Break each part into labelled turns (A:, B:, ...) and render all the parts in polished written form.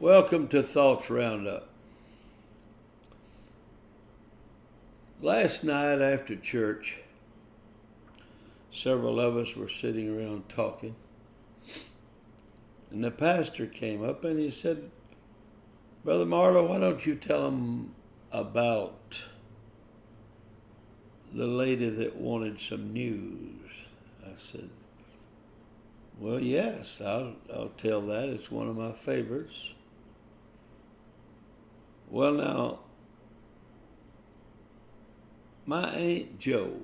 A: Welcome to Thoughts Roundup. Last night after church, several of us were sitting around talking, and the pastor came up and he said, "Brother Marler, why don't you tell them about the lady that wanted some news?" I said, "Well, yes, I'll tell that. It's one of my favorites." Well, now, my Aunt Jo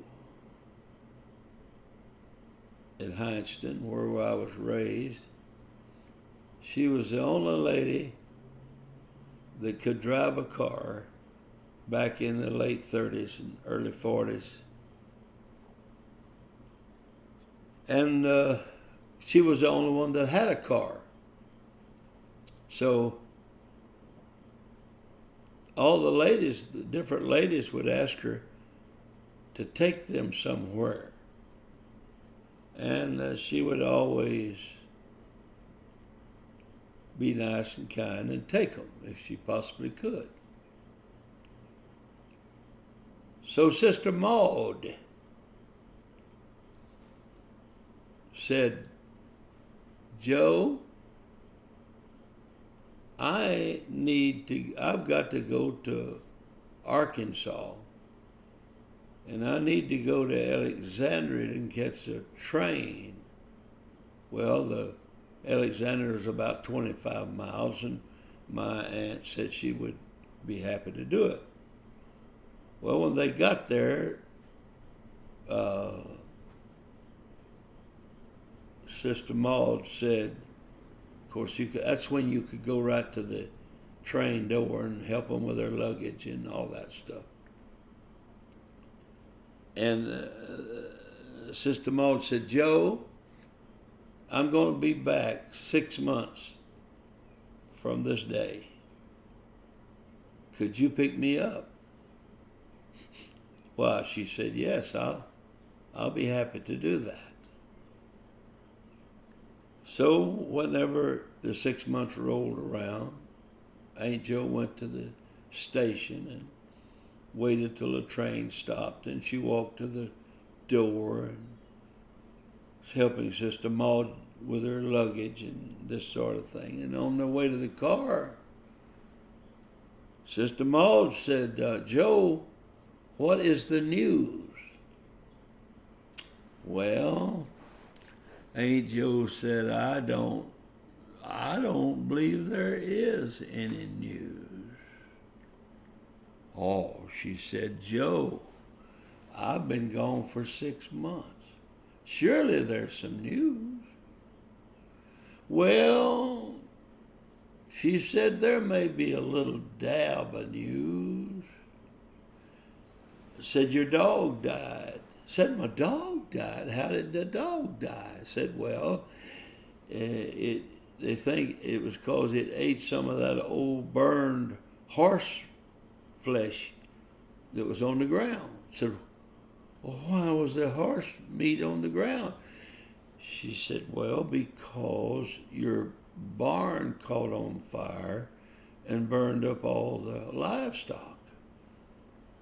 A: at Hindston, where I was raised, she was the only lady that could drive a car back in the late 30s and early 40s. And she was the only one that had a car. So all the ladies, the different ladies would ask her to take them somewhere. And she would always be nice and kind and take them if she possibly could. So Sister Maud said, "Joe, I've got to go to Arkansas, and I need to go to Alexandria and catch a train." Well, the Alexandria is about 25 miles, and my aunt said she would be happy to do it. Well, when they got there, Sister Maud said, of course, that's when you could go right to the train door and help them with their luggage and all that stuff. And Sister Maud said, "Joe, I'm going to be back 6 months from this day. Could you pick me up?" Well, she said, "Yes, I'll be happy to do that." So whenever the 6 months rolled around, Aunt Jo went to the station and waited till the train stopped, and she walked to the door and was helping Sister Maud with her luggage and this sort of thing. And on the way to the car, Sister Maud said, "Joe, what is the news?" Well, Aunt Jo said, I don't believe there is any news." "Oh," she said, "Joe, I've been gone for 6 months. Surely there's some news." "Well," she said, "there may be a little dab of news." Said, "Your dog died." Said, "My dog died? How did the dog die?" Said, "Well, they think it was because it ate some of that old burned horse flesh that was on the ground." Said, "Well, why was the horse meat on the ground?" She said, "Well, because your barn caught on fire and burned up all the livestock."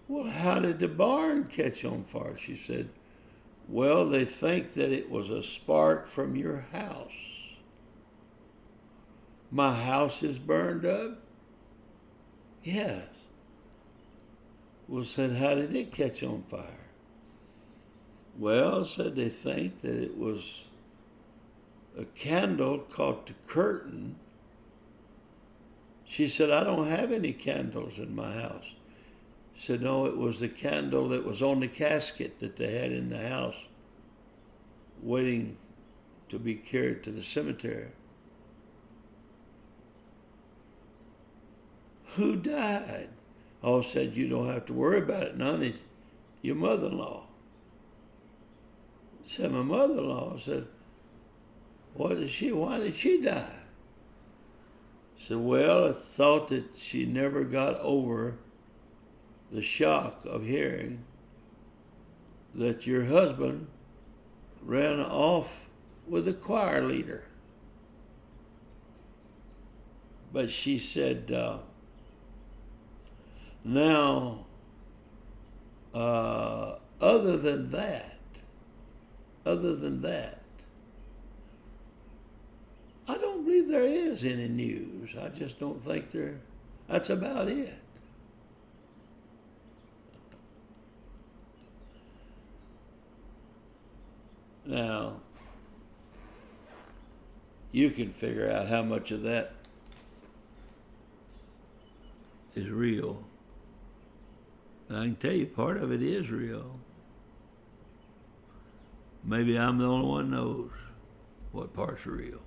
A: "Well, how did the barn catch on fire?" She said, "Well, they think that it was a spark from your house." "My house is burned up?" "Yes." Well, said, "How did it catch on fire?" "Well," said, "they think that it was a candle caught the curtain." She said, "I don't have any candles in my house." Said, "No, it was the candle that was on the casket that they had in the house waiting to be carried to the cemetery." "Who died?" "Oh," said, "you don't have to worry about it none. It's your mother-in-law." Said, "My mother-in-law?" Said, why did she die?" Said, "Well, I thought that she never got over the shock of hearing that your husband ran off with a choir leader." But she said, now, other than that, I don't believe there is any news. I just don't think that's about it. Now, you can figure out how much of that is real. And I can tell you part of it is real. Maybe I'm the only one who knows what part's real.